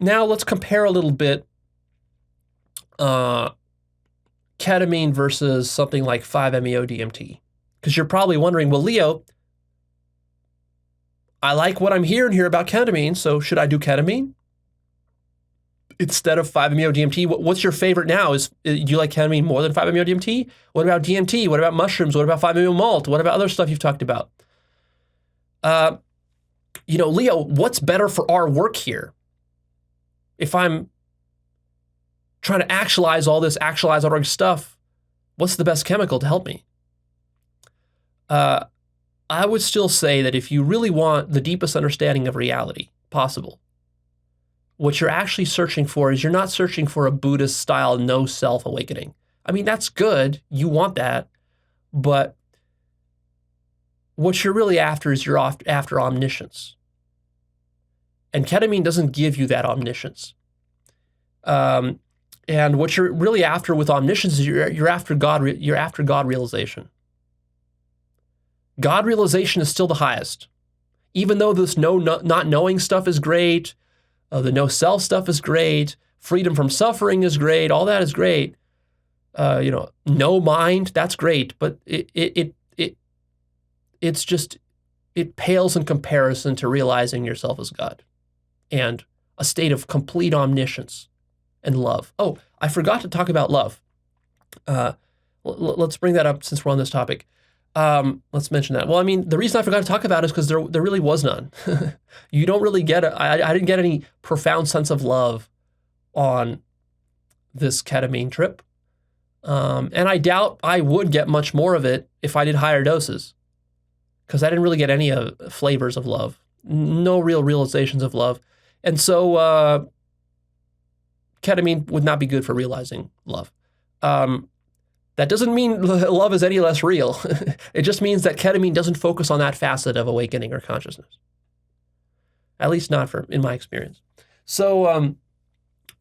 Now let's compare a little bit ketamine versus something like 5-MeO-DMT. Because you're probably wondering, well, Leo, I like what I'm hearing here about ketamine, so should I do ketamine instead of 5-MeO-DMT? What's your favorite now? Do you like ketamine more than 5-MeO-DMT? What about DMT? What about mushrooms? What about 5-MeO-malt? What about other stuff you've talked about? Leo, what's better for our work here? If I'm trying to actualize all this stuff, what's the best chemical to help me? I would still say that if you really want the deepest understanding of reality possible, what you're actually searching for is you're not searching for a Buddhist-style no-self awakening. I mean, that's good. You want that. But what you're really after is you're after omniscience. And ketamine doesn't give you that omniscience. And what you're really after with omniscience is you're after God realization. God realization is still the highest. Even though this not knowing stuff is great, the no self stuff is great, freedom from suffering is great, all that is great. No mind, that's great, but it pales in comparison to realizing yourself as God and a state of complete omniscience and love. Oh, I forgot to talk about love. Let's bring that up since we're on this topic. Let's mention that. Well, I mean, the reason I forgot to talk about it is because there really was none. You don't really get it. I didn't get any profound sense of love on this ketamine trip. And I doubt I would get much more of it if I did higher doses, because I didn't really get any flavors of love, no real realizations of love. And so ketamine would not be good for realizing love. That doesn't mean love is any less real. It just means that ketamine doesn't focus on that facet of awakening or consciousness. At least not in my experience. So,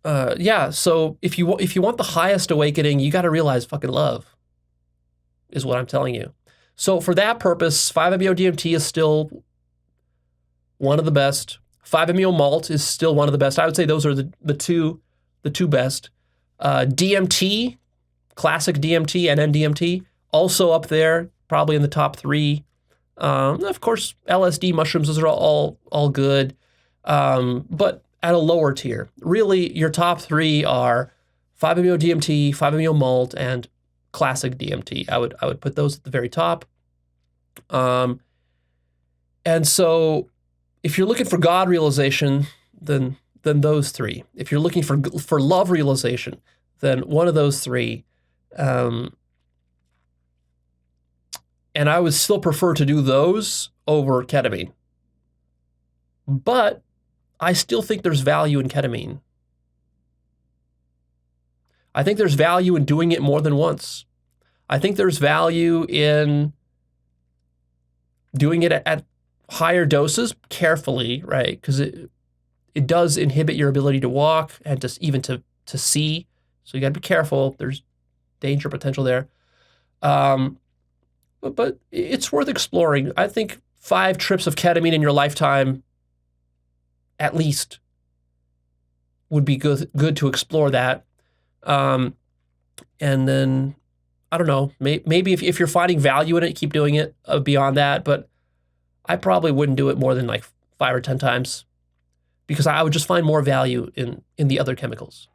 so if you want the highest awakening, you got to realize fucking love is what I'm telling you. So for that purpose, 5-MeO-DMT is still one of the best. 5-MeO-malt is still one of the best. I would say those are the two best. DMT, classic DMT and NDMT, also up there, probably in the top 3. Of course, LSD, mushrooms, those are all good, but at a lower tier. Really, your top 3 are 5-MeO-DMT, 5-MeO-malt, and classic DMT. I would put those at the very top. And so, if you're looking for God realization, then those 3. If you're looking for love realization, then one of those 3. And I would still prefer to do those over ketamine. But I still think there's value in ketamine. I think there's value in doing it more than once. I think there's value in doing it at higher doses carefully, right? Because it does inhibit your ability to walk and even to see. So you got to be careful. There's danger potential there. But it's worth exploring. I think 5 trips of ketamine in your lifetime, at least, would be good to explore that. And then, I don't know, maybe if you're finding value in it, keep doing it beyond that. But I probably wouldn't do it more than like 5 or 10 times, because I would just find more value in the other chemicals.